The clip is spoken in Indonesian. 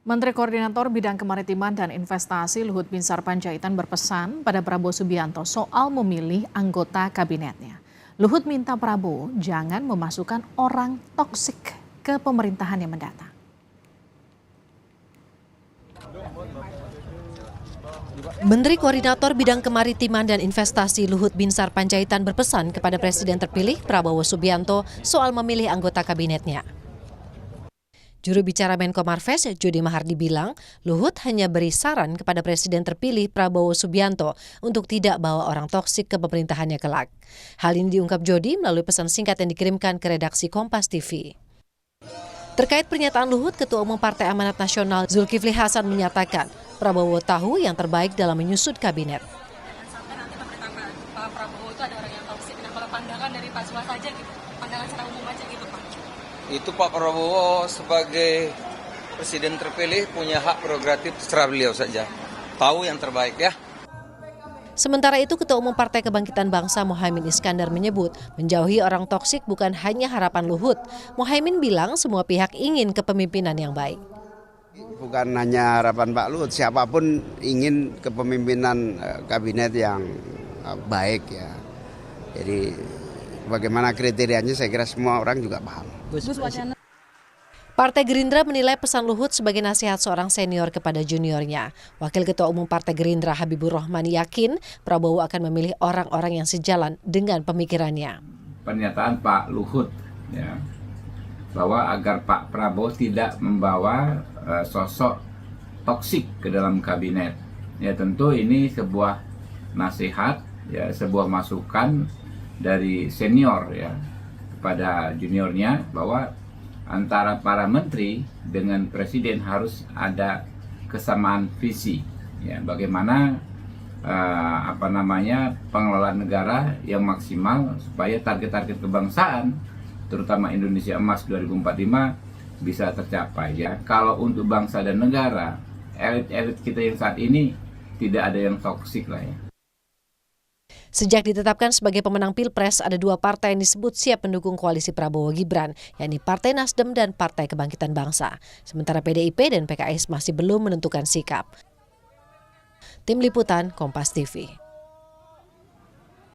Menteri Koordinator Bidang Kemaritiman dan Investasi Luhut Binsar Panjaitan berpesan pada Prabowo Subianto soal memilih anggota kabinetnya. Luhut minta Prabowo jangan memasukkan orang toksik ke pemerintahan yang mendatang. Menteri Koordinator Bidang Kemaritiman dan Investasi Luhut Binsar Panjaitan berpesan kepada Presiden terpilih Prabowo Subianto soal memilih anggota kabinetnya. Juru bicara Menko Marves, Jody Mahardi bilang, Luhut hanya beri saran kepada Presiden terpilih Prabowo Subianto untuk tidak bawa orang toksik ke pemerintahannya kelak. Hal ini diungkap Jody melalui pesan singkat yang dikirimkan ke redaksi Kompas TV. Terkait pernyataan Luhut, Ketua Umum Partai Amanat Nasional Zulkifli Hasan menyatakan Prabowo tahu yang terbaik dalam menyusun kabinet. Jangan sampai nanti pemerintahan Pak Prabowo itu ada orang yang toksik. Nah, kalau pandangan dari Pak Suwas saja gitu, pandangan secara umum aja gitu Pak. Itu Pak Prabowo sebagai presiden terpilih punya hak prerogatif terserah beliau saja. Tahu yang terbaik ya. Sementara itu, Ketua Umum Partai Kebangkitan Bangsa Muhaimin Iskandar menyebut menjauhi orang toksik bukan hanya harapan Luhut. Muhaimin bilang semua pihak ingin kepemimpinan yang baik. Bukan hanya harapan Pak Luhut, siapapun ingin kepemimpinan kabinet yang baik ya. Jadi bagaimana kriterianya saya kira semua orang juga paham. Partai Gerindra menilai pesan Luhut sebagai nasihat seorang senior kepada juniornya. Wakil Ketua Umum Partai Gerindra Habibur Rahman yakin Prabowo akan memilih orang-orang yang sejalan dengan pemikirannya. Pernyataan Pak Luhut ya, bahwa agar Pak Prabowo tidak membawa sosok toksik ke dalam kabinet. Ya tentu ini sebuah nasihat, ya sebuah masukan dari senior ya kepada juniornya bahwa antara para menteri dengan presiden harus ada kesamaan visi ya bagaimana pengelolaan negara yang maksimal supaya target-target kebangsaan terutama Indonesia Emas 2045 bisa tercapai ya. Kalau untuk bangsa dan negara, elit-elit kita yang saat ini tidak ada yang toksik lah ya. Sejak ditetapkan sebagai pemenang Pilpres, ada dua partai yang disebut siap mendukung koalisi Prabowo Gibran, yakni Partai Nasdem dan Partai Kebangkitan Bangsa. Sementara PDIP dan PKS masih belum menentukan sikap. Tim Liputan, Kompas TV.